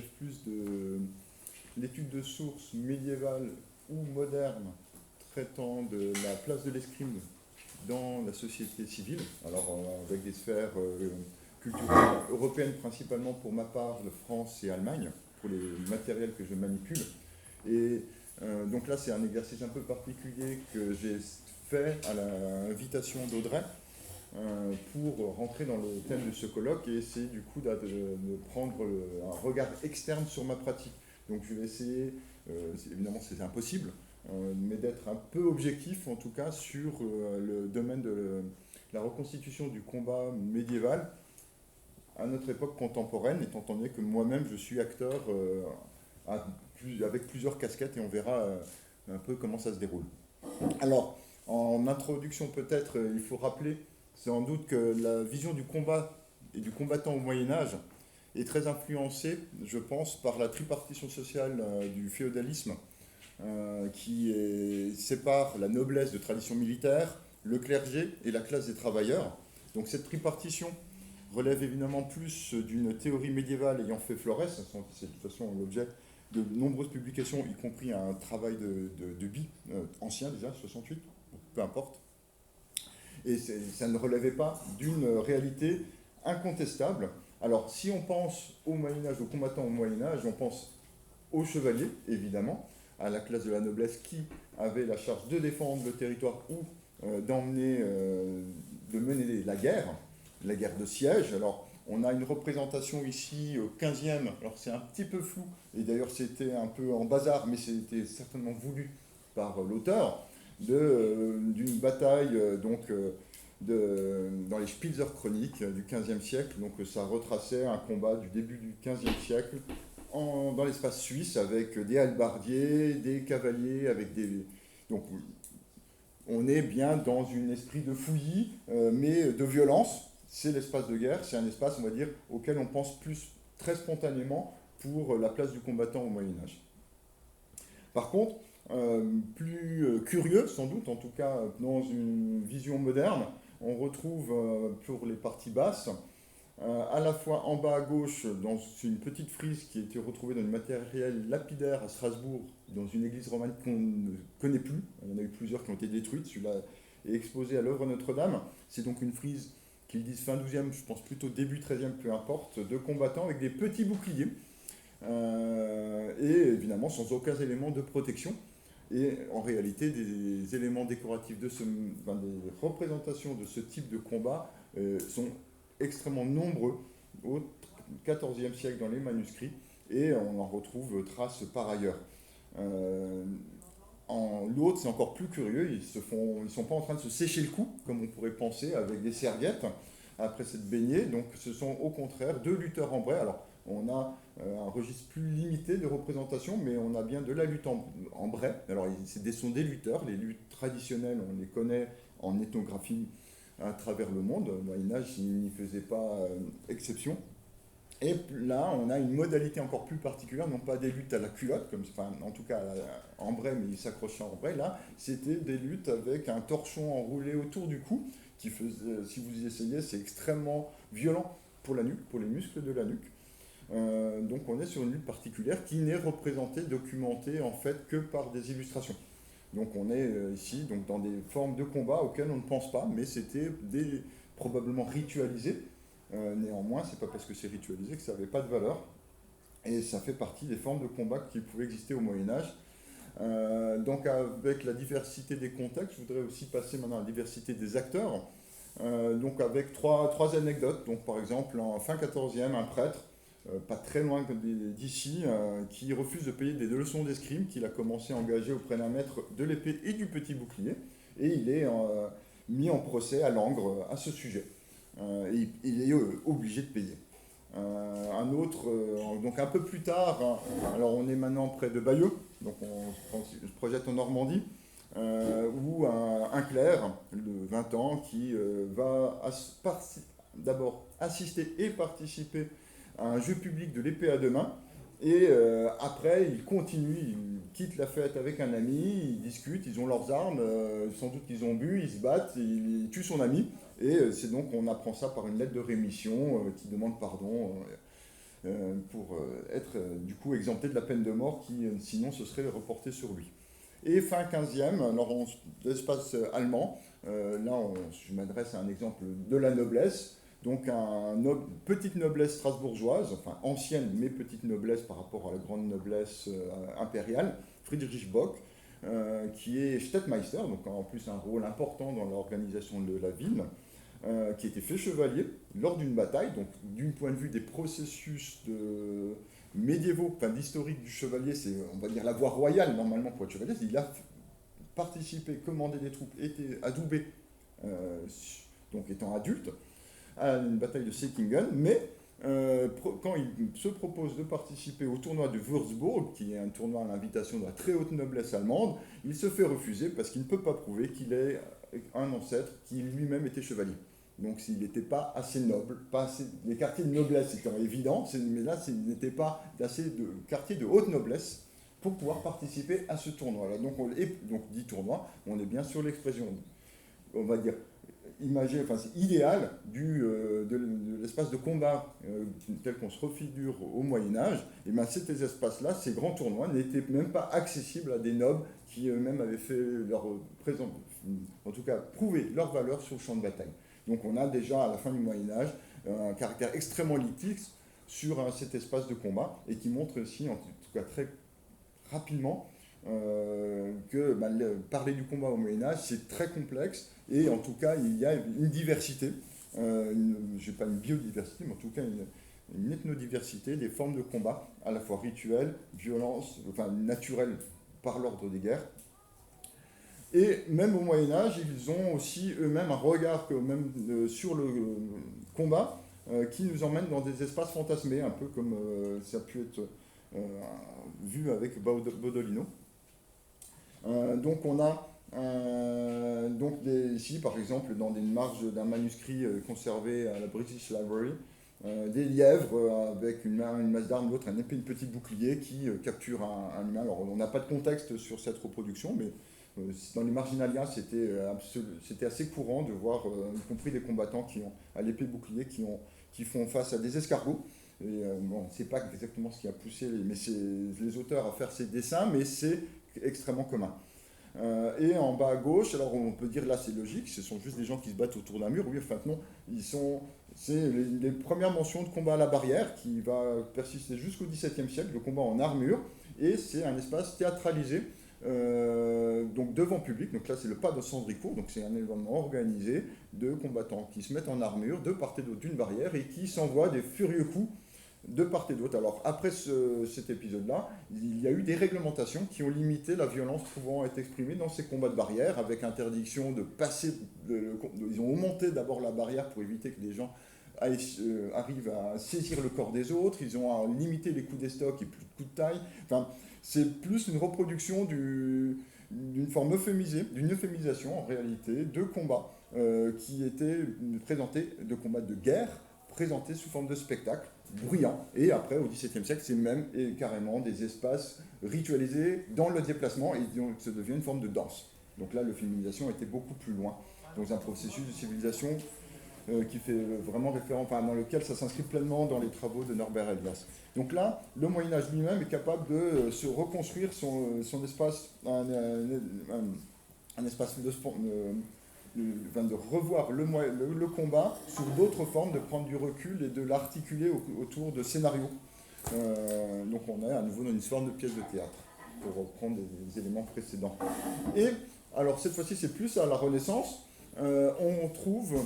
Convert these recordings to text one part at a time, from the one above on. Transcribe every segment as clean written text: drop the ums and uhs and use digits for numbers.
relève plus de l'étude de sources médiévales ou modernes traitant de la place de l'escrime dans la société civile, alors avec des sphères culturelles européennes principalement pour ma part, de France et Allemagne, pour les matériels que je manipule. Et donc là, c'est un exercice un peu particulier que j'ai fait à l'invitation d'Audrey pour rentrer dans le thème de ce colloque et essayer du coup de prendre un regard externe sur ma pratique. Donc je vais essayer, évidemment c'est impossible, mais d'être un peu objectif en tout cas sur le domaine de la reconstitution du combat médiéval à notre époque contemporaine, étant donné que moi-même je suis acteur avec plusieurs casquettes et on verra un peu comment ça se déroule. Alors, en introduction peut-être, il faut rappeler sans doute que la vision du combat et du combattant au Moyen-Âge est très influencée, je pense, par la tripartition sociale du féodalisme sépare la noblesse de tradition militaire, le clergé et la classe des travailleurs. Donc cette tripartition relève évidemment plus d'une théorie médiévale ayant fait Florès, c'est de toute façon l'objet de nombreuses publications, y compris un travail de Bi, ancien déjà, 68, peu importe. Et ça ne relevait pas d'une réalité incontestable. Alors si on pense au Moyen-Âge, aux combattants au Moyen-Âge, on pense aux chevaliers, évidemment, à la classe de la noblesse qui avait la charge de défendre le territoire ou de mener la guerre de siège. Alors, on a une représentation ici au 15e, alors c'est un petit peu flou, et d'ailleurs c'était un peu en bazar, mais c'était certainement voulu par l'auteur, d'une bataille dans les Spitzer chroniques du 15e siècle. Donc ça retraçait un combat du début du 15e siècle dans l'espace suisse avec des hallebardiers, des cavaliers, Donc on est bien dans un esprit de fouillis, mais de violence. C'est l'espace de guerre, c'est un espace, on va dire, auquel on pense plus très spontanément pour la place du combattant au Moyen-Âge. Par contre, plus curieux, sans doute, en tout cas dans une vision moderne, on retrouve pour les parties basses, à la fois en bas à gauche, dans une petite frise qui a été retrouvée dans une matériel lapidaire à Strasbourg, dans une église romane qu'on ne connaît plus. Il y en a eu plusieurs qui ont été détruites. Celui-là est exposé à l'œuvre Notre-Dame. C'est donc une frise qu'ils disent fin 12e, je pense plutôt début 13e, peu importe, de combattants avec des petits boucliers. Et évidemment sans aucun élément de protection. Et en réalité, des éléments décoratifs, des représentations de ce type de combat sont extrêmement nombreux au XIVe siècle dans les manuscrits, et on en retrouve traces par ailleurs. L'autre, c'est encore plus curieux, ils ne sont pas en train de se sécher le cou, comme on pourrait penser, avec des serviettes, après cette baignée. Donc ce sont au contraire deux lutteurs en bray. Alors on a un registre plus limité de représentation, mais on a bien de la lutte en bray. Alors ce sont des lutteurs, les luttes traditionnelles, on les connaît en ethnographie à travers le monde. Le Moyen-Âge n'y faisait pas exception. Et là, on a une modalité encore plus particulière, non pas des luttes à la culotte, en tout cas en bray, mais ils s'accrochaient en bray. Là, c'était des luttes avec un torchon enroulé autour du cou, qui faisait, si vous y essayez, c'est extrêmement violent pour la nuque, pour les muscles de la nuque. Donc on est sur une lutte particulière qui n'est représentée, documentée en fait que par des illustrations. Donc on est ici donc, dans des formes de combat auxquelles on ne pense pas, mais c'était probablement ritualisé. Néanmoins, c'est pas parce que c'est ritualisé que ça n'avait pas de valeur. Et ça fait partie des formes de combat qui pouvaient exister au Moyen-Âge. Donc avec la diversité des contextes, je voudrais aussi passer maintenant à la diversité des acteurs. Donc avec trois anecdotes. Donc par exemple, en fin 14e, un prêtre, pas très loin d'ici, qui refuse de payer des leçons d'escrime qu'il a commencé à engager auprès d'un maître de l'épée et du petit bouclier. Et il est mis en procès à Langres à ce sujet. Et il est obligé de payer. Un autre, donc un peu plus tard, alors on est maintenant près de Bayeux, donc on se projette en Normandie, où un clerc de 20 ans qui va d'abord assister et participer à un jeu public de l'épée à deux mains, et après il continue, il quitte la fête avec un ami, ils discutent, ils ont leurs armes, sans doute qu'ils ont bu, ils se battent, il tue son ami, et c'est donc on apprend ça par une lettre de rémission qui demande pardon pour être du coup exempté de la peine de mort qui sinon se serait reportée sur lui. Et fin 15e, alors l'espace allemand, je m'adresse à un exemple de la noblesse, donc petite noblesse strasbourgeoise, enfin ancienne mais petite noblesse par rapport à la grande noblesse impériale, Friedrich Bock, qui est Stadtmeister, donc en plus un rôle important dans l'organisation de la ville, qui a été fait chevalier lors d'une bataille, donc du point de vue des processus médiévaux, enfin d'historique du chevalier, c'est on va dire la voie royale normalement pour être chevalier, il a participé, commandé des troupes, été adoubé, donc étant adulte, à une bataille de Säckingen, mais quand il se propose de participer au tournoi de Würzburg, qui est un tournoi à l'invitation de la très haute noblesse allemande, il se fait refuser parce qu'il ne peut pas prouver qu'il est un ancêtre qui lui-même était chevalier. Donc s'il n'était pas assez noble, pas assez, les quartiers de noblesse étant évidents, mais là il n'était pas assez de quartiers de haute noblesse pour pouvoir participer à ce tournoi-là. Donc dit tournoi, on est bien sur l'expression, on va dire, c'est idéal de l'espace de combat tel qu'on se refigure au Moyen-Âge. Et bien ces espaces-là, ces grands tournois, n'étaient même pas accessibles à des nobles qui eux-mêmes avaient fait leur en tout cas prouvé leur valeur sur le champ de bataille. Donc on a déjà à la fin du Moyen-Âge un caractère extrêmement élitique sur cet espace de combat et qui montre aussi, en tout cas très rapidement, que parler du combat au Moyen-Âge, c'est très complexe et en tout cas, il y a une diversité, je n'ai pas une biodiversité, mais en tout cas une ethnodiversité des formes de combat, à la fois rituelles, violence, enfin naturelles par l'ordre des guerres. Et même au Moyen-Âge, ils ont aussi eux-mêmes un regard sur le combat qui nous emmène dans des espaces fantasmés, un peu comme ça a pu être vu avec Baudolino. Donc on a ici, par exemple, dans des marges d'un manuscrit conservé à la British Library, des lièvres avec une masse d'armes, l'autre un épée, une petite bouclier qui capture un humain. Alors on n'a pas de contexte sur cette reproduction, mais dans les marginalia, c'était assez courant de voir, y compris des combattants qui ont à l'épée bouclier, qui font face à des escargots. Et bon, on ne sait pas exactement ce qui a poussé les auteurs à faire ces dessins, mais c'est extrêmement commun. Et en bas à gauche, alors on peut dire là c'est logique, ce sont juste des gens qui se battent autour d'un mur. Oui, enfin non, c'est les premières mentions de combat à la barrière qui va persister jusqu'au XVIIe siècle, le combat en armure, et c'est un espace théâtralisé, donc devant public. Donc là c'est le pas de Sandricourt, donc c'est un événement organisé de combattants qui se mettent en armure de part et d'autre d'une barrière et qui s'envoient des furieux coups de part et d'autre. Alors après cet épisode-là, il y a eu des réglementations qui ont limité la violence pouvant être exprimée dans ces combats de barrière, avec interdiction de passer, ils ont augmenté d'abord la barrière pour éviter que les gens arrivent à saisir le corps des autres, ils ont limité les coups d'estoc et plus de coups de taille. Enfin, c'est plus une reproduction d'une forme euphémisée, d'une euphémisation en réalité, de combats qui étaient présentés, de combats de guerre, présentés sous forme de spectacle, bruyant. Et après, au XVIIe siècle, c'est même et carrément des espaces ritualisés dans le déplacement et donc ça devient une forme de danse. Donc là, l'euphémisation était beaucoup plus loin dans un processus de civilisation qui fait vraiment référence, enfin, dans lequel ça s'inscrit pleinement dans les travaux de Norbert Elias. Donc là, le Moyen-Âge lui-même est capable de se reconstruire son espace, un espace de revoir le combat sous d'autres formes, de prendre du recul et de l'articuler autour de scénarios. Donc on est à nouveau dans une forme de pièce de théâtre, pour reprendre les éléments précédents. Et alors cette fois-ci c'est plus à la Renaissance, on trouve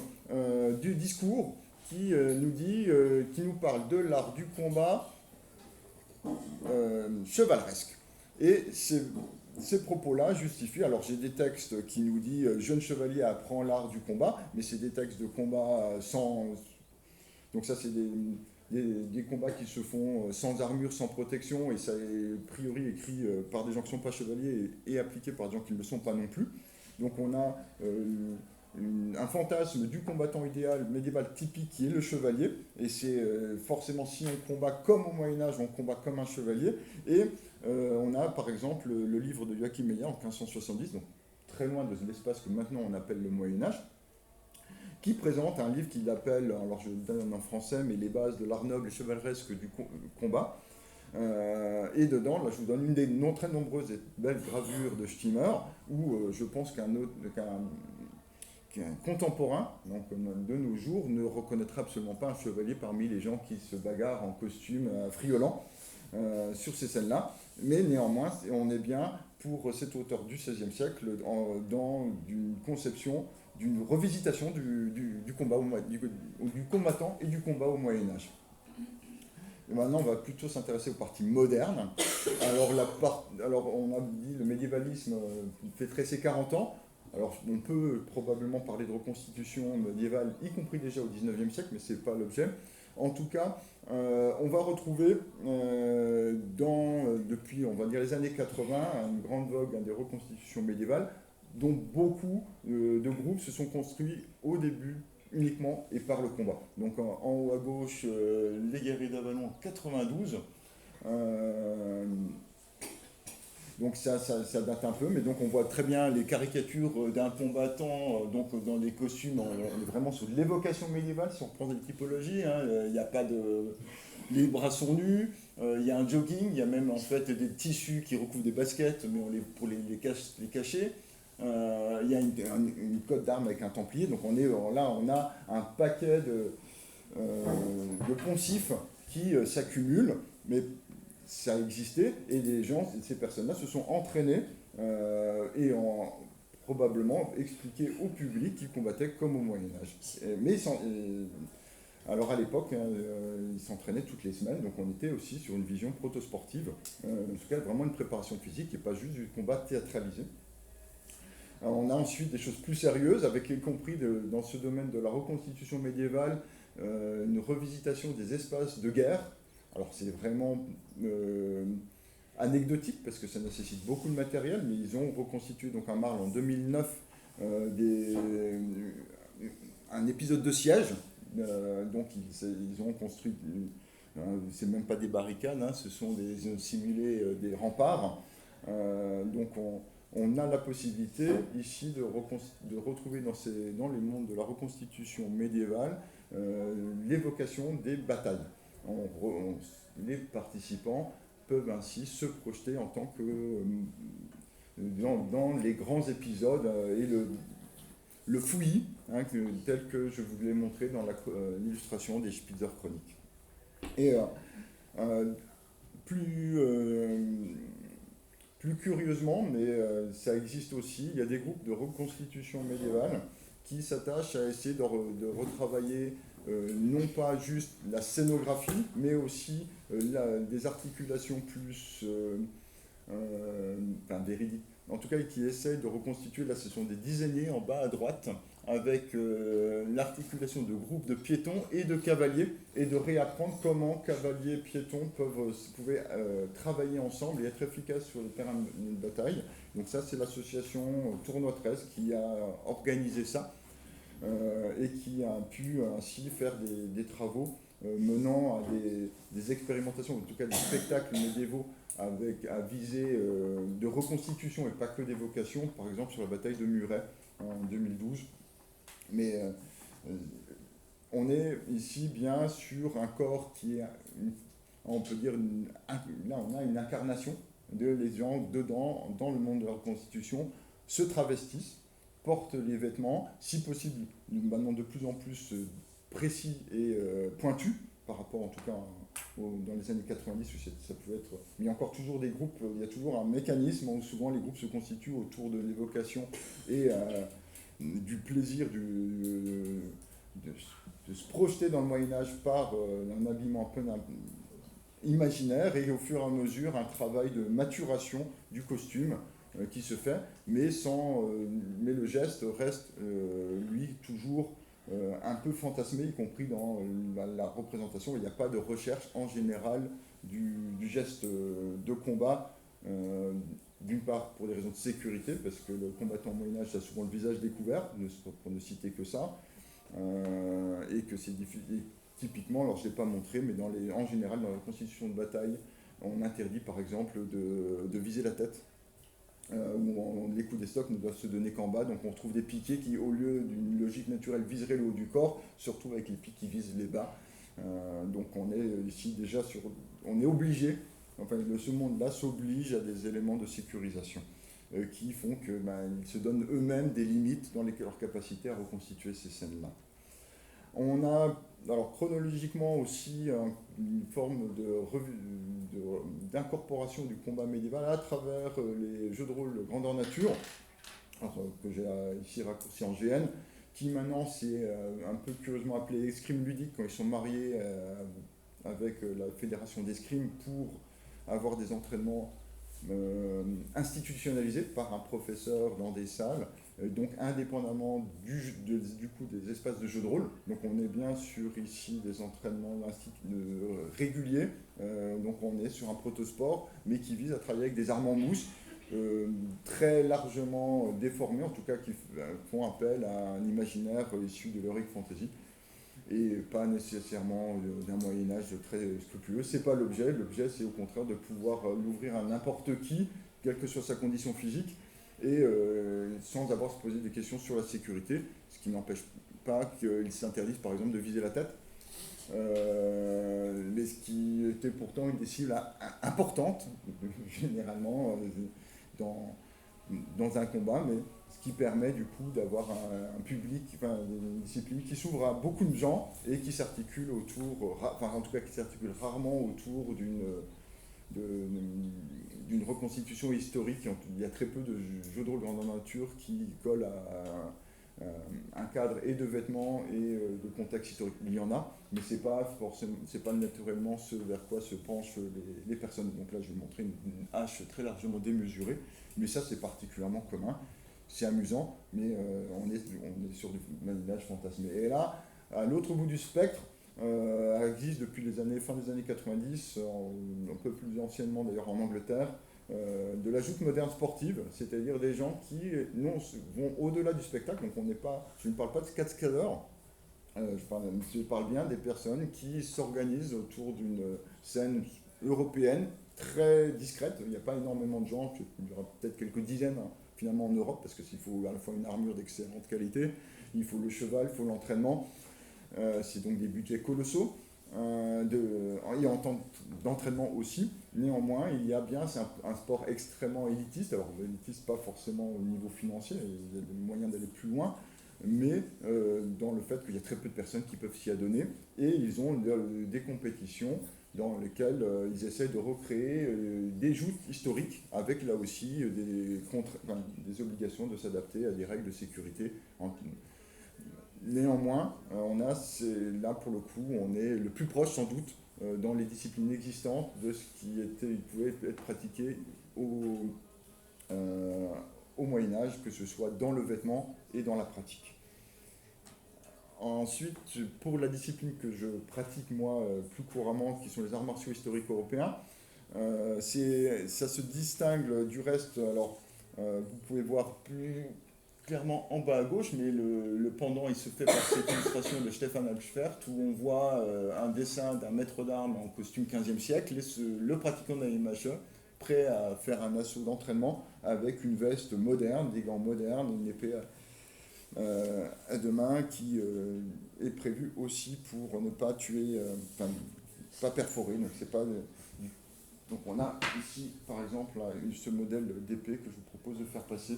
du discours qui nous parle de l'art du combat chevaleresque. Et ces propos-là justifient, alors j'ai des textes qui nous disent « Jeune chevalier apprend l'art du combat », mais c'est des textes de combat sans... Donc ça c'est des combats qui se font sans armure, sans protection, et ça est a priori écrit par des gens qui ne sont pas chevaliers et appliqué par des gens qui ne le sont pas non plus. Donc on a un fantasme du combattant idéal médiéval typique qui est le chevalier, et c'est forcément si on combat comme au Moyen-Âge, on combat comme un chevalier, et on a par exemple le livre de Joachim Meyer en 1570, donc très loin de l'espace que maintenant on appelle le Moyen-Âge, qui présente un livre qu'il appelle, alors je le donne en français, mais les bases de l'art noble et chevaleresque du combat. Et dedans, là, je vous donne une des très nombreuses et belles gravures de Stiemer, où je pense qu'un contemporain, donc de nos jours, ne reconnaîtra absolument pas un chevalier parmi les gens qui se bagarrent en costume friolant sur ces scènes-là. Mais néanmoins, on est bien pour cet auteur du XVIe siècle dans une conception, d'une revisitation du combat, du combattant et du combat au Moyen-Âge. Et maintenant, on va plutôt s'intéresser aux parties modernes. Alors, on a dit le médiévalisme fêterait ses 40 ans. Alors, on peut probablement parler de reconstitution médiévale, y compris déjà au XIXe siècle, mais ce n'est pas l'objet. En tout cas, on va retrouver depuis, on va dire, les années 80, une grande vogue des reconstitutions médiévales, dont beaucoup de groupes se sont construits au début uniquement et par le combat. Donc en haut à gauche, les guerriers d'Avalon en 92. Donc ça date un peu, mais donc on voit très bien les caricatures d'un combattant, donc dans les costumes, on est vraiment sur l'évocation médiévale, si on reprend des typologies, hein, il n'y a pas de... Les bras sont nus, il y a un jogging, il y a même en fait des tissus qui recouvrent des baskets, mais pour les cacher. Il y a une cotte d'armes avec un templier, donc là on a un paquet de poncifs qui s'accumulent, mais ça existait, et ces personnes-là se sont entraînées et ont probablement expliqué au public qu'ils combattaient comme au Moyen-Âge. Alors à l'époque, ils s'entraînaient toutes les semaines, donc on était aussi sur une vision protosportive, en tout cas vraiment une préparation physique et pas juste du combat théâtralisé. Alors, on a ensuite des choses plus sérieuses, avec y compris dans ce domaine de la reconstitution médiévale, une revisitation des espaces de guerre. Alors c'est vraiment anecdotique parce que ça nécessite beaucoup de matériel, mais ils ont reconstitué donc à Marle en 2009 un épisode de siège. Donc ils ont construit, c'est même pas des barricades, hein, ils ont simulé des remparts. Donc on a la possibilité ici de retrouver dans les mondes de la reconstitution médiévale l'évocation des batailles. Les participants peuvent ainsi se projeter en tant que dans les grands épisodes et le fouillis, hein, tel que je vous l'ai montré dans l'illustration des Spitzer Chroniques. Et plus curieusement, mais ça existe aussi, il y a des groupes de reconstitution médiévale qui s'attachent à essayer de retravailler non pas juste la scénographie, mais aussi des articulations plus véridiques. En tout cas, qui essayent de reconstituer, là ce sont des dizainiers en bas à droite, avec l'articulation de groupes de piétons et de cavaliers, et de réapprendre comment cavaliers et piétons pouvaient travailler ensemble et être efficaces sur le terrain de bataille. Donc ça, c'est l'association Tournoi 13 qui a organisé ça. Et qui a pu ainsi faire des travaux menant à des expérimentations, en tout cas des spectacles médiévaux à visée de reconstitution et pas que d'évocation, par exemple sur la bataille de Muret en 2012. Mais on est ici bien sur un corps qui est, on peut dire, là on a une incarnation de les gens dedans, dans le monde de la reconstitution, se travestissent, portent les vêtements, si possible, maintenant de plus en plus précis et pointus, par rapport en tout cas dans les années 90 où ça pouvait être... Mais il y a encore toujours des groupes, il y a toujours un mécanisme où souvent les groupes se constituent autour de l'évocation et du plaisir de se projeter dans le Moyen-Âge par un habillement un peu imaginaire, et au fur et à mesure un travail de maturation du costume qui se fait, mais le geste reste, lui, toujours un peu fantasmé, y compris dans la représentation. Il n'y a pas de recherche en général du geste de combat, d'une part pour des raisons de sécurité, parce que le combattant au Moyen-Âge a souvent le visage découvert, pour ne citer que ça, et que c'est difficile. Typiquement, alors je ne l'ai pas montré, mais en général, dans la constitution de bataille, on interdit par exemple de viser la tête. où les coups des stocks ne doivent se donner qu'en bas. Donc on retrouve des piquets qui, au lieu d'une logique naturelle, viseraient le haut du corps, se retrouvent avec les pics qui visent les bas. Donc on est ici déjà sur... On est obligé, enfin ce monde-là s'oblige à des éléments de sécurisation qui font que ils se donnent eux-mêmes des limites dans leur capacité à reconstituer ces scènes-là. On a, alors chronologiquement aussi, une forme d'incorporation du combat médiéval à travers les jeux de rôle grandeur nature, alors, que j'ai ici raccourci en GN, qui maintenant c'est un peu curieusement appelé escrime ludique quand ils sont mariés avec la fédération d'escrime pour avoir des entraînements institutionnalisés par un professeur dans des salles, donc indépendamment du coup des espaces de jeu de rôle. Donc on est bien sur ici des entraînements réguliers, donc on est sur un protosport, mais qui vise à travailler avec des armes en mousse, très largement déformés, en tout cas qui font appel à un imaginaire issu de l'heroic fantasy, et pas nécessairement d'un Moyen-Âge très scrupuleux. C'est pas l'objet. L'objet, c'est au contraire de pouvoir l'ouvrir à n'importe qui, quelle que soit sa condition physique, et sans avoir à se poser des questions sur la sécurité, ce qui n'empêche pas qu'ils s'interdisent par exemple de viser la tête. Mais ce qui était pourtant une des cibles importantes, généralement, dans un combat, mais ce qui permet du coup d'avoir un public, enfin une discipline qui s'ouvre à beaucoup de gens et qui s'articule autour, enfin en tout cas qui s'articule rarement autour d'une reconstitution historique. Il y a très peu de jeux de rôle grandeur nature qui collent à un cadre et de vêtements et de contexte historique. Il y en a, mais c'est pas naturellement ce vers quoi se penchent les personnes. Donc là, je vais vous montrer une hache très largement démesurée, mais ça, c'est particulièrement commun. C'est amusant, mais on est sur du manipulage fantasmé. Et là, à l'autre bout du spectre, existe depuis fin des années 90, un peu plus anciennement d'ailleurs en Angleterre, de la joute moderne sportive, c'est-à-dire des gens qui vont au-delà du spectacle. Donc je ne parle pas de cascadeurs, je parle bien des personnes qui s'organisent autour d'une scène européenne très discrète. Il n'y a pas énormément de gens, il y aura peut-être quelques dizaines finalement en Europe, parce qu'il faut à la fois une armure d'excellente qualité, il faut le cheval, il faut l'entraînement. C'est donc des budgets colossaux. Et en temps d'entraînement aussi. Néanmoins, c'est un sport extrêmement élitiste. Alors, élitiste pas forcément au niveau financier, il y a des moyens d'aller plus loin, mais dans le fait qu'il y a très peu de personnes qui peuvent s'y adonner. Et ils ont des compétitions dans lesquelles ils essaient de recréer des joutes historiques, avec là aussi des obligations de s'adapter à des règles de sécurité. Néanmoins, là pour le coup, on est le plus proche sans doute dans les disciplines existantes de ce qui pouvait être pratiqué au Moyen-Âge, que ce soit dans le vêtement et dans la pratique. Ensuite, pour la discipline que je pratique moi plus couramment, qui sont les arts martiaux historiques européens, ça se distingue du reste. Alors, vous pouvez voir plus clairement en bas à gauche, mais le pendant, il se fait par cette illustration de Stefan Albschwert, où on voit un dessin d'un maître d'armes en costume 15e siècle, et le pratiquant d'Animache, prêt à faire un assaut d'entraînement avec une veste moderne, des gants modernes, une épée à deux mains qui est prévue aussi pour ne pas tuer, pas perforer. Donc on a ici, par exemple, ce modèle d'épée que je vous propose de faire passer.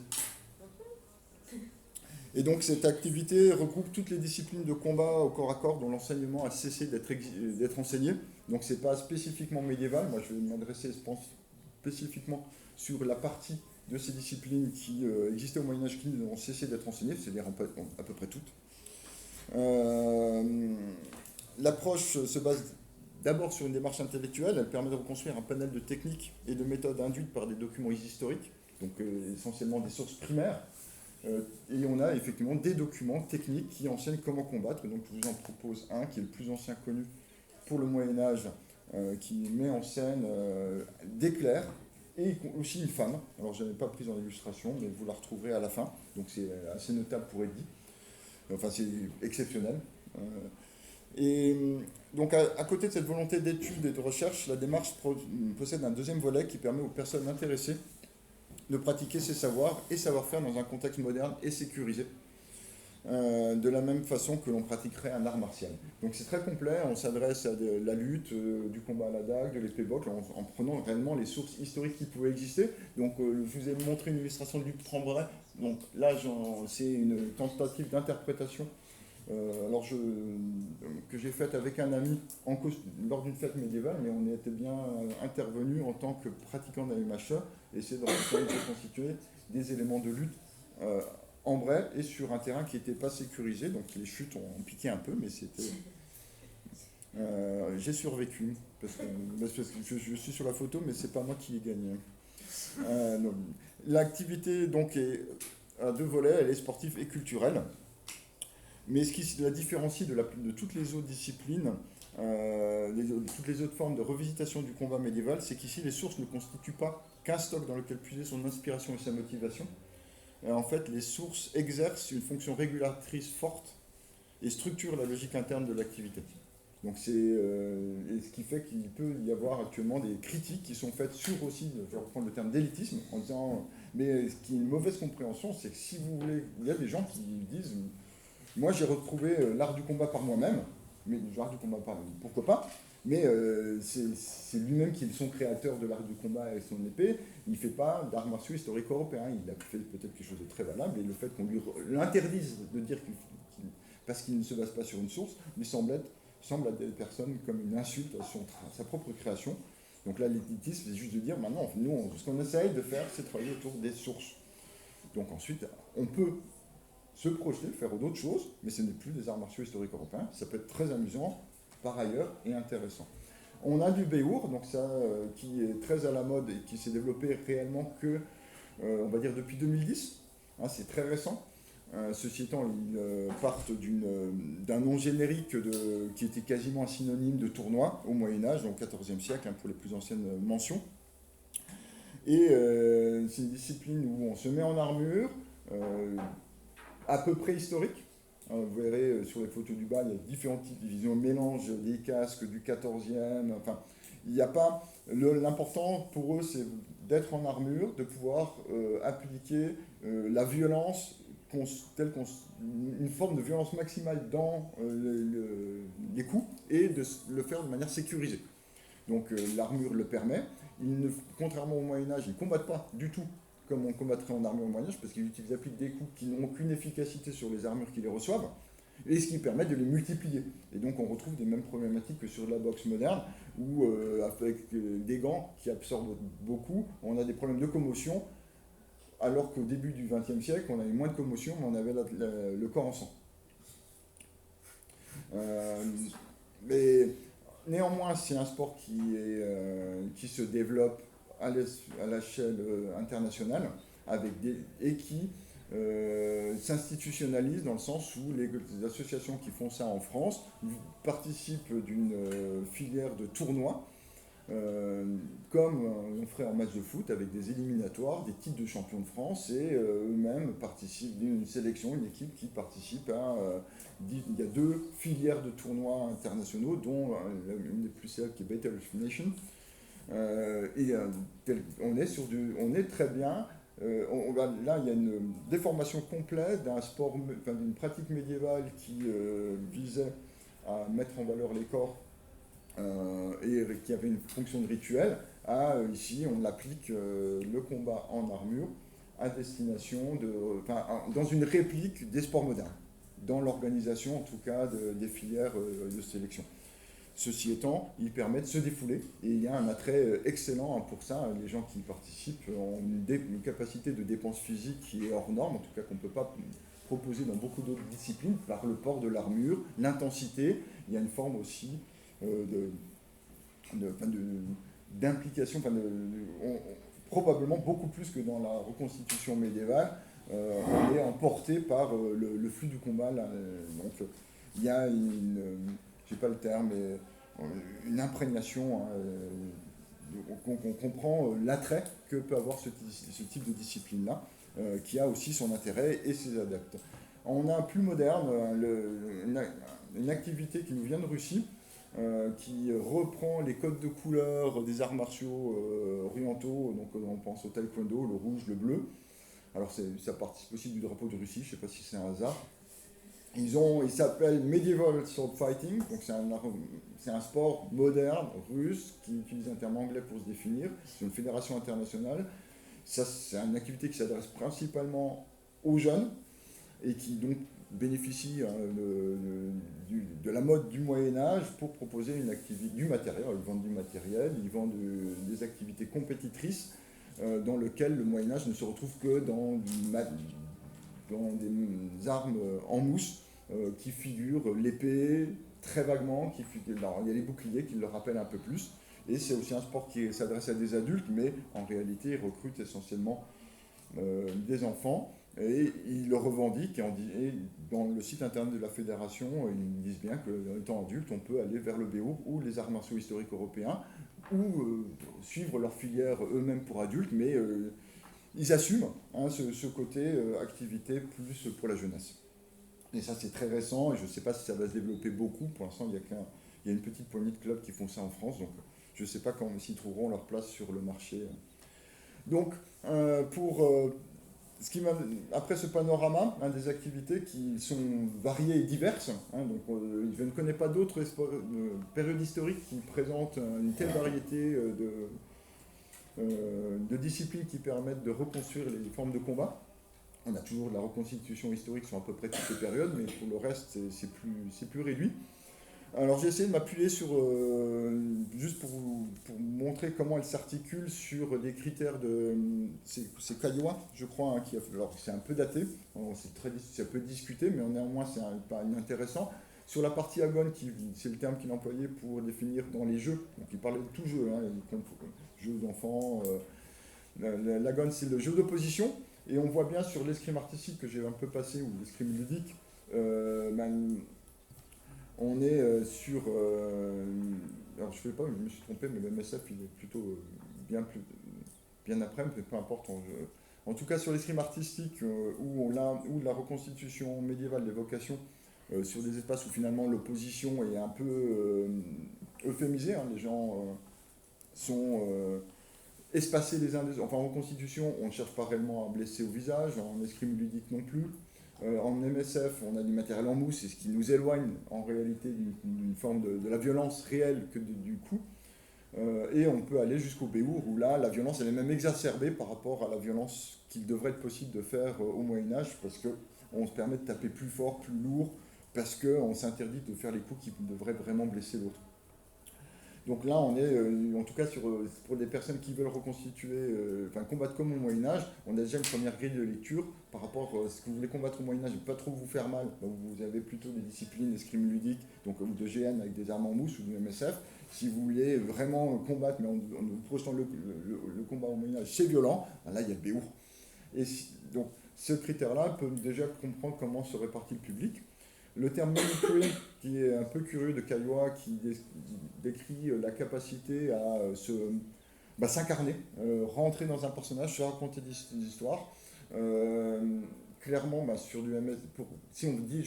Et donc cette activité regroupe toutes les disciplines de combat au corps à corps dont l'enseignement a cessé d'être enseigné. Donc c'est pas spécifiquement médiéval. Moi je vais m'adresser, je pense, spécifiquement sur la partie de ces disciplines qui existaient au Moyen-Âge qui ont cessé d'être enseignées, c'est-à-dire à peu près toutes. L'approche se base d'abord sur une démarche intellectuelle. Elle permet de reconstruire un panel de techniques et de méthodes induites par des documents historiques, donc essentiellement des sources primaires. Et on a effectivement des documents techniques qui enseignent comment combattre. Donc je vous en propose un qui est le plus ancien connu pour le Moyen-Âge, qui met en scène des clercs et aussi une femme. Alors je n'ai pas pris dans l'illustration, mais vous la retrouverez à la fin. Donc c'est assez notable pour Eddie. Enfin c'est exceptionnel. Et donc à côté de cette volonté d'étude et de recherche, la démarche possède un deuxième volet qui permet aux personnes intéressées de pratiquer ses savoirs et savoir-faire dans un contexte moderne et sécurisé, de la même façon que l'on pratiquerait un art martial. Donc c'est très complet, on s'adresse à de la lutte, du combat à la dague, de l'épée boc, en prenant réellement les sources historiques qui pouvaient exister. Donc je vous ai montré une illustration de lutte Trembray, donc là c'est une tentative d'interprétation que j'ai faite avec un ami lors d'une fête médiévale, mais on était bien intervenu en tant que pratiquant d'AMHE, essayer de reconstituer des éléments de lutte en vrai et sur un terrain qui n'était pas sécurisé, donc les chutes ont piqué un peu, mais c'était... j'ai survécu, parce que je suis sur la photo, mais c'est pas moi qui ai gagné. L'activité donc est à deux volets, elle est sportive et culturelle. Mais ce qui la différencie de toutes les autres disciplines, toutes les autres formes de revisitation du combat médiéval, c'est qu'ici les sources ne constituent pas qu'un stock dans lequel puiser son inspiration et sa motivation. En fait, les sources exercent une fonction régulatrice forte et structurent la logique interne de l'activité. Donc c'est ce qui fait qu'il peut y avoir actuellement des critiques qui sont faites sur aussi, je vais reprendre le terme d'élitisme, en disant, mais ce qui est une mauvaise compréhension, c'est que si vous voulez, il y a des gens qui disent, moi j'ai retrouvé l'art du combat par moi-même, mais l'art du combat par pourquoi pas, mais c'est lui-même qui est son créateur de l'art du combat avec son épée, il ne fait pas d'art martiaux historique européen, il a fait peut-être quelque chose de très valable, et le fait qu'on lui l'interdise de dire parce qu'il ne se base pas sur une source, lui semble à des personnes comme une insulte à sa propre création. Donc là, l'élitisme, c'est juste de dire, maintenant, nous, ce qu'on essaye de faire, c'est travailler autour des sources. Donc ensuite, on peut se projeter, faire d'autres choses, mais ce n'est plus des arts martiaux historiques européens. Ça peut être très amusant, par ailleurs, et intéressant. On a du Béour, donc ça, qui est très à la mode et qui s'est développé réellement que, on va dire, depuis 2010. Hein, c'est très récent. Ceci étant, ils partent d'un nom générique qui était quasiment un synonyme de tournoi au Moyen-Âge, donc au XIVe siècle, hein, pour les plus anciennes mentions. Et c'est une discipline où on se met en armure, à peu près historique. Vous verrez sur les photos du bas, il y a différents types de divisions, mélange des casques du XIVe. Enfin, il n'y a pas. L'important pour eux, c'est d'être en armure, de pouvoir appliquer la violence une forme de violence maximale dans les coups et de le faire de manière sécurisée. Donc l'armure le permet. Contrairement au Moyen-Âge, ils ne combattent pas du tout comme on combattrait en armure au Moyen-Âge, parce qu'ils appliquent des coups qui n'ont aucune efficacité sur les armures qui les reçoivent, et ce qui permet de les multiplier. Et donc on retrouve des mêmes problématiques que sur la boxe moderne, où avec des gants qui absorbent beaucoup, on a des problèmes de commotion, alors qu'au début du XXe siècle, on avait moins de commotion, mais on avait le corps en sang. Mais néanmoins, c'est un sport qui se développe à l'échelle internationale et qui s'institutionnalise dans le sens où les associations qui font ça en France participent d'une filière de tournois comme on ferait en match de foot avec des éliminatoires, des titres de champion de France et eux-mêmes participent d'une sélection, une équipe qui participe à... il y a 2 filières de tournois internationaux dont une des plus célèbres qui est Battle of Nations. On est très bien. Là, il y a une déformation complète d'une pratique médiévale qui visait à mettre en valeur les corps et qui avait une fonction de rituel, ici on applique le combat en armure à destination dans une réplique des sports modernes, dans l'organisation en tout cas des filières de sélection. Ceci étant, il permet de se défouler et il y a un attrait excellent pour ça. Les gens qui y participent ont une capacité de dépense physique qui est hors norme, en tout cas qu'on ne peut pas proposer dans beaucoup d'autres disciplines, par le port de l'armure, l'intensité. Il y a une forme aussi d'implication, probablement beaucoup plus que dans la reconstitution médiévale, on est emporté par le flux du combat. Donc il y a je n'ai pas le terme, mais une imprégnation, on comprend l'attrait que peut avoir ce type de discipline-là, qui a aussi son intérêt et ses adeptes. On a un plus moderne, une activité qui nous vient de Russie, qui reprend les codes de couleurs des arts martiaux orientaux, donc on pense au taekwondo, le rouge, le bleu. Alors ça participe aussi du drapeau de Russie, je ne sais pas si c'est un hasard. Il s'appelle Medieval Sword Fighting, donc c'est un sport moderne, russe, qui utilise un terme anglais pour se définir. C'est une fédération internationale. Ça, c'est une activité qui s'adresse principalement aux jeunes et qui donc bénéficie de la mode du Moyen-Âge pour proposer une activité, du matériel. Ils vendent du matériel, ils vendent des activités compétitrices dans lesquelles le Moyen-Âge ne se retrouve que dans des armes en mousse qui figurent l'épée très vaguement, alors, il y a les boucliers qui le rappellent un peu plus. Et c'est aussi un sport qui s'adresse à des adultes, mais en réalité, il recrute essentiellement des enfants. Et ils le revendiquent, et dans le site internet de la fédération, ils disent bien qu'en étant adulte, on peut aller vers le BO ou les arts martiaux historiques européens, ou suivre leur filière eux-mêmes pour adultes, mais ils assument ce côté activité plus pour la jeunesse. Et ça, c'est très récent, et je ne sais pas si ça va se développer beaucoup. Pour l'instant, il y a une petite poignée de clubs qui font ça en France, donc je ne sais pas quand s'ils trouveront leur place sur le marché. Donc, pour après ce panorama des activités qui sont variées et diverses, donc, je ne connais pas d'autres périodes historiques qui présentent une telle variété de disciplines qui permettent de reconstruire les formes de combat. On a toujours de la reconstitution historique sur à peu près toutes les périodes, mais pour le reste, c'est plus réduit. Alors j'ai essayé de m'appuyer sur, juste pour montrer comment elle s'articule sur des critères de... C'est Caillois, je crois, alors c'est un peu daté, ça peut discuter, mais néanmoins c'est pas intéressant. Sur la partie agone, c'est le terme qu'il employait pour définir dans les jeux, donc il parlait de tout jeu, jeux d'enfants. L'agone, c'est le jeu d'opposition, et on voit bien sur l'escrime artistique que j'ai un peu passé, ou l'escrime ludique, on est sur. Alors je ne fais pas, je me suis trompé, mais le MSF il est plutôt bien après, mais peu importe. En tout cas, sur l'escrime artistique, où la reconstitution médiévale des vocations, sur des espaces où finalement l'opposition est un peu euphémisée, les gens sont espacés les uns des autres. Enfin, en reconstitution, on ne cherche pas réellement à blesser au visage, en escrime ludique non plus. En MSF, on a du matériel en mousse, c'est ce qui nous éloigne en réalité d'une forme de la violence réelle que du coup. Et on peut aller jusqu'au Béour, où là, la violence, elle est même exacerbée par rapport à la violence qu'il devrait être possible de faire au Moyen-Âge, parce qu'on se permet de taper plus fort, plus lourd, parce qu'on s'interdit de faire les coups qui devraient vraiment blesser l'autre. Donc là, on est, en tout cas, pour des personnes qui veulent reconstituer, combattre comme au Moyen-Âge, on a déjà une première grille de lecture par rapport à ce que vous voulez combattre au Moyen-Âge et pas trop vous faire mal. Donc vous avez plutôt des disciplines d'escrime ludique, donc de GN avec des armes en mousse ou du MSF. Si vous voulez vraiment combattre, mais en projetant le combat au Moyen-Âge, c'est violent, là, il y a le Béour. Et donc, ce critère-là peut déjà comprendre comment se répartit le public. Le terme mimicry, qui est un peu curieux de Caillois, qui décrit la capacité à s'incarner, rentrer dans un personnage, se raconter des histoires. Clairement, sur du MS, si on dit,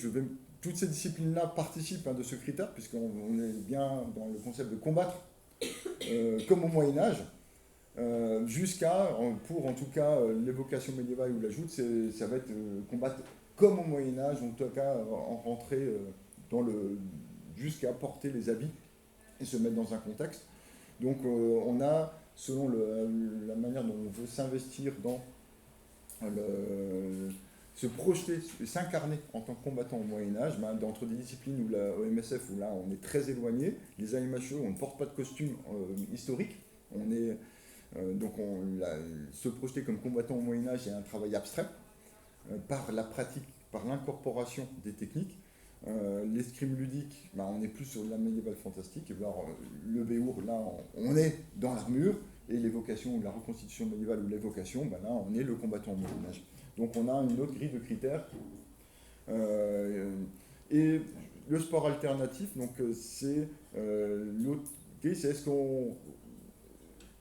toutes ces disciplines-là participent de ce critère, puisqu'on est bien dans le concept de combattre, comme au Moyen-Âge, pour en tout cas l'évocation médiévale ou l'ajout, ça va être combattre comme au Moyen-Âge, en tout cas en rentrer jusqu'à porter les habits et se mettre dans un contexte. Donc on a, selon la manière dont on veut s'investir dans se projeter, s'incarner en tant que combattant au Moyen-Âge, entre des disciplines au MSF où là on est très éloigné, les AMHE, on ne porte pas de costume historique, on est se projeter comme combattant au Moyen-Âge est un travail abstrait par la pratique, par l'incorporation des techniques. L'escrime ludique, on est plus sur la médiévale fantastique. Alors, le Béour, là, on est dans l'armure, et l'évocation ou la reconstitution médiévale ou l'évocation, là, on est le combattant au Moyen-Âge. Donc, on a une autre grille de critères. Et le sport alternatif, donc, c'est l'autre grille, c'est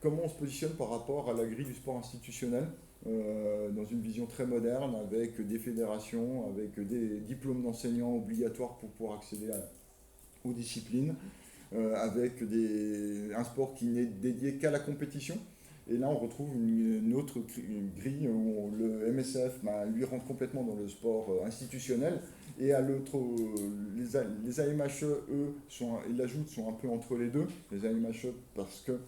comment on se positionne par rapport à la grille du sport institutionnel, dans une vision très moderne, avec des fédérations, avec des diplômes d'enseignants obligatoires pour pouvoir accéder aux disciplines, avec un sport qui n'est dédié qu'à la compétition. Et là, on retrouve une autre grille où le MSF, lui, rentre complètement dans le sport institutionnel. Et à l'autre, les AMHE, eux, ils l'ajoutent, sont un peu entre les deux. Les AMHE, parce que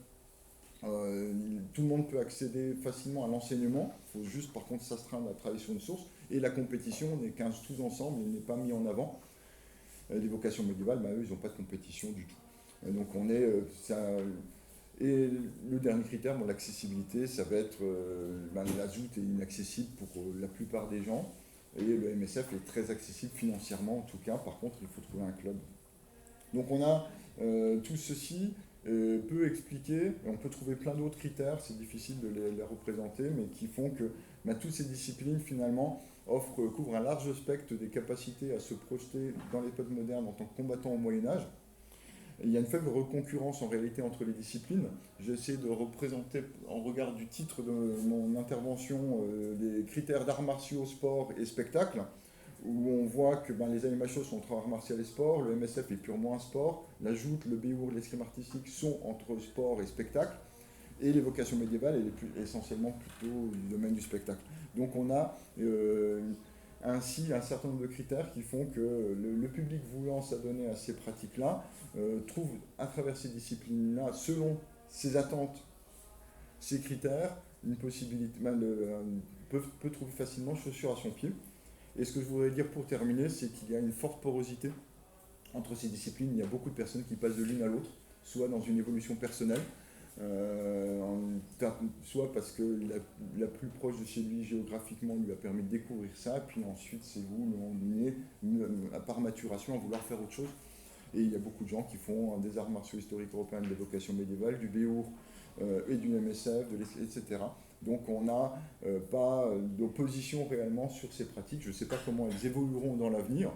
tout le monde peut accéder facilement à l'enseignement. Il faut juste, par contre, s'astreindre à travailler sur une source. Et la compétition, on est 15 tous ensemble, il n'est pas mis en avant. Les vocations médiévales, eux, ils n'ont pas de compétition du tout. Donc on est... et le dernier critère, l'accessibilité, ça va être la Zout est inaccessible pour la plupart des gens. Et le MSF est très accessible financièrement en tout cas. Par contre, il faut trouver un club. Donc on a tout ceci peut expliquer, et on peut trouver plein d'autres critères, c'est difficile de les représenter, mais qui font que toutes ces disciplines finalement couvrent un large spectre des capacités à se projeter dans l'époque moderne en tant que combattant au Moyen-Âge. Il y a une faible concurrence en réalité entre les disciplines. J'ai essayé de représenter, en regard du titre de mon intervention, les critères d'arts martiaux, sport et spectacle, où on voit que les AMHO sont entre arts martiaux et sport, le MSF est purement un sport, la Joute, le Béour, l'escrime artistique sont entre sport et spectacle, et les vocations médiévales est essentiellement plutôt du domaine du spectacle. Donc on a ainsi un certain nombre de critères qui font que le public voulant s'adonner à ces pratiques-là trouve à travers ces disciplines-là, selon ses attentes, ses critères, une possibilité, peut trouver facilement chaussure à son pied. Et ce que je voudrais dire pour terminer, c'est qu'il y a une forte porosité entre ces disciplines. Il y a beaucoup de personnes qui passent de l'une à l'autre, soit dans une évolution personnelle, soit parce que la plus proche de chez lui géographiquement lui a permis de découvrir ça, puis ensuite c'est vous, le moment donné, par maturation, à vouloir faire autre chose. Et il y a beaucoup de gens qui font des arts martiaux historiques européens, de l'évocation médiévale, du Béour et du MSF, etc. Donc on n'a pas d'opposition réellement sur ces pratiques. Je ne sais pas comment elles évolueront dans l'avenir,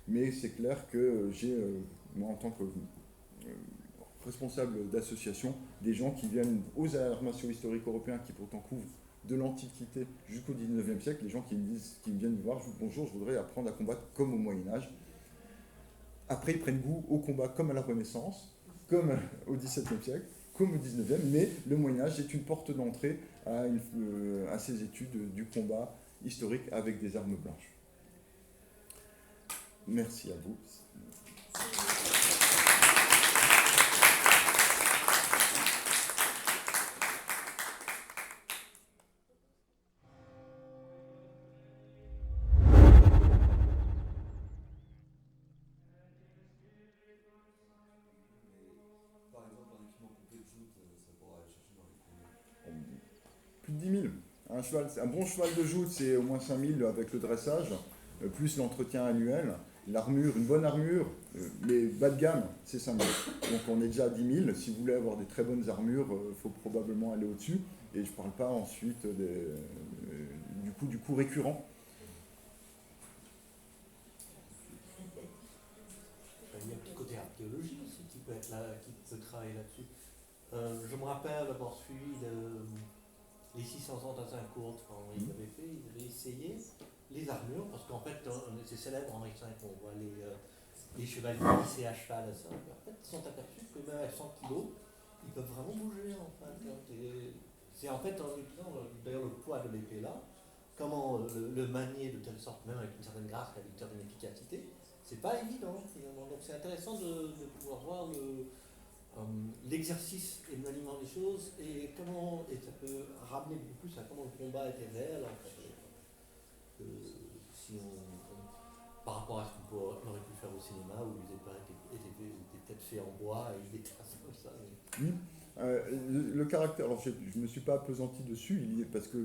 mais c'est clair que j'ai, moi en tant que responsable d'association, des gens qui viennent aux arts martiaux historiques européens qui pourtant couvrent de l'Antiquité jusqu'au 19e siècle, les gens qui me viennent me voir, bonjour, je voudrais apprendre à combattre comme au Moyen-Âge. Après, ils prennent goût au combat comme à la Renaissance, comme au XVIIe siècle, comme au XIXe, mais le Moyen-Âge est une porte d'entrée à ces études du combat historique avec des armes blanches. Merci à vous. Plus de 10 000. Un bon cheval de joute, c'est au moins 5 000 avec le dressage, plus l'entretien annuel. L'armure, une bonne armure, les bas de gamme, c'est 5 000. Donc on est déjà à 10 000. Si vous voulez avoir des très bonnes armures, il faut probablement aller au-dessus. Et je ne parle pas ensuite du coût récurrent. Il y a un petit côté archéologie aussi qui peut être là, qui peut travailler là-dessus. Je me rappelle avoir suivi les 600 ans d'Azincourt quand il avait fait, il avait essayé les armures, parce qu'en fait, c'est célèbre en Henri V, on voit les chevaliers hissés à cheval à ça. En fait, ils sont aperçus que même à 100 kg, ils peuvent vraiment bouger en fin de compte. C'est en fait en utilisant d'ailleurs le poids de l'épée là, comment le manier de telle sorte, même avec une certaine grâce, avec une certaine efficacité, c'est pas évident finalement. Donc c'est intéressant de pouvoir voir l'exercice et le maniement des choses et ça peut ramener beaucoup plus à comment le combat était réel en fait. Si par rapport à ce qu'on aurait pu faire au cinéma où les épées étaient peut-être faits en bois et des traces comme ça. Mais... Oui. Le caractère, alors je ne me suis pas appesanti dessus, parce que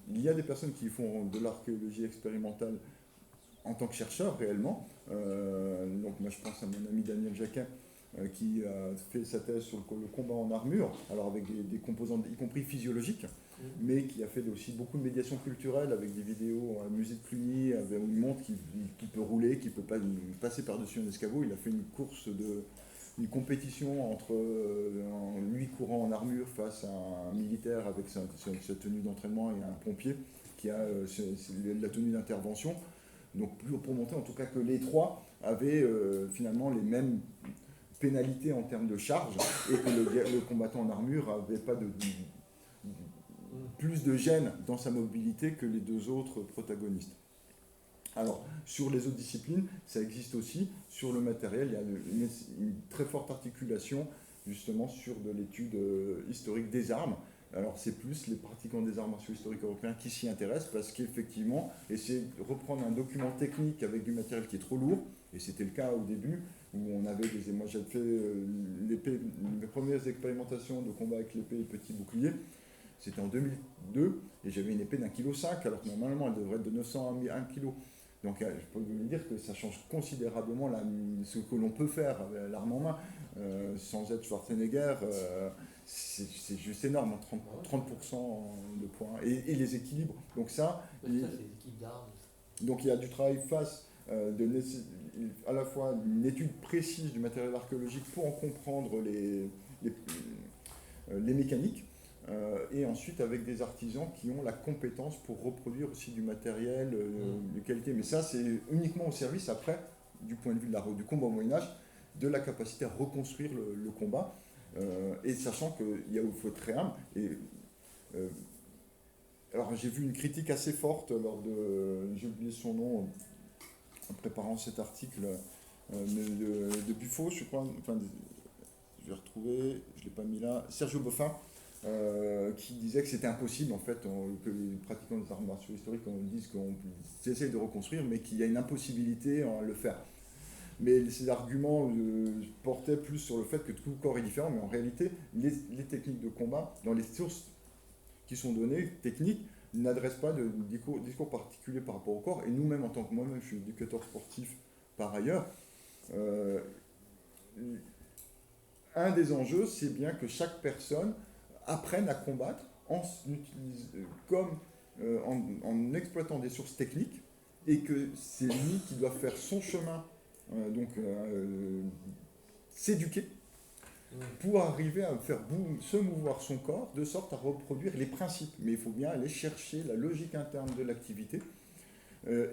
il y a des personnes qui font de l'archéologie expérimentale en tant que chercheur réellement. Donc moi je pense à mon ami Daniel Jacquin qui a fait sa thèse sur le combat en armure, alors avec des composantes y compris physiologiques, mais qui a fait aussi beaucoup de médiation culturelle avec des vidéos au musée de Cluny, où il montre qu'il peut rouler, qu'il peut pas passer par-dessus un escabeau. Il a fait une compétition entre lui courant en armure face à un militaire avec sa tenue d'entraînement et un pompier qui a la tenue d'intervention. Donc pour montrer en tout cas que les trois avaient finalement les mêmes pénalité en termes de charge et que le combattant en armure n'avait pas plus de gêne dans sa mobilité que les deux autres protagonistes. Alors, sur les autres disciplines, ça existe aussi. Sur le matériel, il y a une très forte articulation justement sur de l'étude historique des armes. Alors, c'est plus les pratiquants des arts martiaux historiques européens qui s'y intéressent parce qu'effectivement, essayer de reprendre un document technique avec du matériel qui est trop lourd, et c'était le cas au début, où on avait moi j'avais fait l'épée, mes premières expérimentations de combat avec l'épée et petit bouclier, c'était en 2002, et j'avais une épée d'1,5 kg, alors que normalement elle devrait être de 900 à 1 kg. Donc je peux vous dire que ça change considérablement ce que l'on peut faire avec l'arme en main, sans être Schwarzenegger, c'est juste énorme, 30% de points, et les équilibres. Donc ça, c'est les équipes d'armes. Donc il y a du travail face à la fois une étude précise du matériel archéologique pour en comprendre les mécaniques, et ensuite avec des artisans qui ont la compétence pour reproduire aussi du matériel de qualité. Mais ça, c'est uniquement au service, après, du point de vue du combat au Moyen-Âge, de la capacité à reconstruire le combat, et sachant qu'il faut être très humble. Alors j'ai vu une critique assez forte j'ai oublié son nom en préparant cet article, de Buffo, je crois, enfin, je vais retrouver, je ne l'ai pas mis là, Sergio Boffin, qui disait que c'était impossible en fait, que les pratiquants des arts martiaux historiques disent qu'on essaye de reconstruire, mais qu'il y a une impossibilité à le faire. Mais ces arguments portaient plus sur le fait que tout corps est différent, mais en réalité, les techniques de combat, dans les sources qui sont données, techniques, n'adressent pas de discours particulier par rapport au corps. Et nous-mêmes, en tant que moi-même, je suis éducateur sportif par ailleurs, un des enjeux, c'est bien que chaque personne apprenne à combattre en exploitant des sources techniques, et que c'est lui qui doit faire son chemin, s'éduquer pour arriver à faire se mouvoir son corps de sorte à reproduire les principes. Mais il faut bien aller chercher la logique interne de l'activité,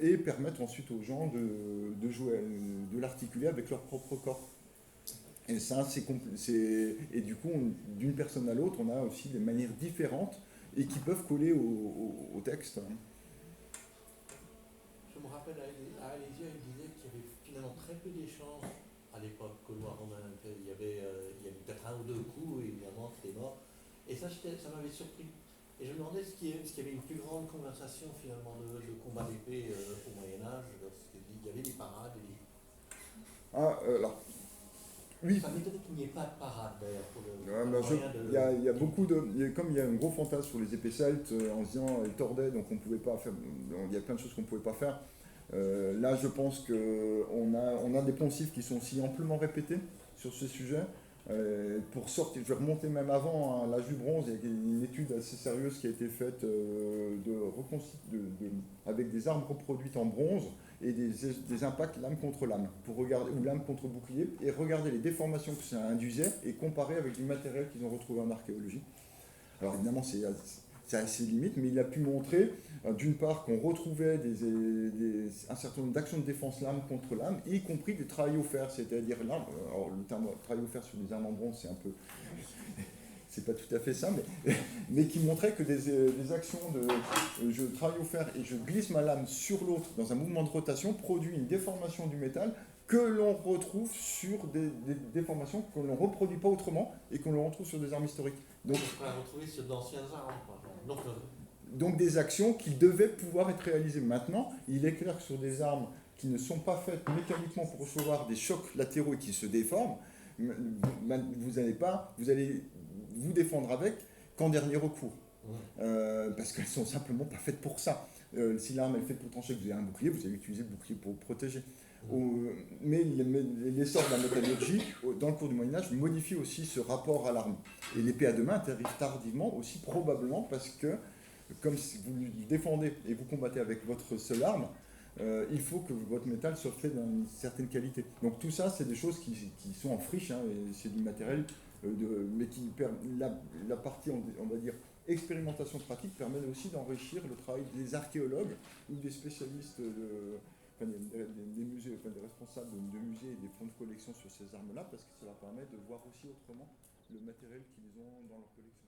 et permettre ensuite aux gens de jouer, de l'articuler avec leur propre corps. Et ça, et du coup, d'une personne à l'autre, on a aussi des manières différentes et qui peuvent coller au texte. Je me rappelle, à Alésia, il disait qu'il y avait finalement très peu d'échanges à l'époque gaulois-romaine. Il y avait peut-être un ou deux coups, et évidemment, c'était mort. Et ça m'avait surpris. Et je me demandais s'il y avait une plus grande conversation finalement de combat d'épée au Moyen-Âge, lorsqu'il y avait des parades. Alors, oui. Ça m'étonne qu'il n'y ait pas de parade d'ailleurs pour il y a beaucoup comme il y a un gros fantasme sur les épées celtes, en se disant elles tordaient, donc on pouvait pas faire. Il y a plein de choses qu'on ne pouvait pas faire. Là, je pense qu'on a des poncifs qui sont aussi amplement répétés sur ce sujet. Pour sortir, je vais remonter même avant, à l'âge du bronze, il y a une étude assez sérieuse qui a été faite avec des armes reproduites en bronze et des impacts lame contre lame, ou lame contre bouclier, et regarder les déformations que ça induisait et comparer avec du matériel qu'ils ont retrouvé en archéologie. Alors évidemment, c'est assez limite, mais il a pu montrer, d'une part, qu'on retrouvait un certain nombre d'actions de défense lame contre lame, y compris des travails au fer, c'est-à-dire l'arme. Alors le terme travail au fer sur des armes en bronze, c'est un peu. C'est pas tout à fait ça, mais qui montrait que des actions je travaille au fer et je glisse ma lame sur l'autre dans un mouvement de rotation produit une déformation du métal que l'on retrouve sur des déformations que l'on ne reproduit pas autrement et qu'on le retrouve sur des armes historiques. Donc, on peut la retrouver sur d'anciennes armes. Donc des actions qui devaient pouvoir être réalisées. Maintenant, il est clair que sur des armes qui ne sont pas faites mécaniquement pour recevoir des chocs latéraux et qui se déforment, vous allez vous défendre avec qu'en dernier recours. Parce qu'elles sont simplement pas faites pour ça. Si l'arme est faite pour trancher, que vous avez un bouclier, vous allez utiliser le bouclier pour protéger. Mais l'essor de la métallurgie, dans le cours du Moyen-Âge, modifie aussi ce rapport à l'arme. Et l'épée à deux mains arrive tardivement aussi, probablement parce que, comme si vous défendez et vous combattez avec votre seule arme, il faut que votre métal soit fait d'une certaine qualité. Donc tout ça, c'est des choses qui sont en friche, et c'est du matériel, mais qui la partie, on va dire, expérimentation pratique permet aussi d'enrichir le travail des archéologues ou des spécialistes, enfin, des musées, enfin, des responsables de musées et des fonds de collection sur ces armes-là, parce que ça leur permet de voir aussi autrement le matériel qu'ils ont dans leur collection.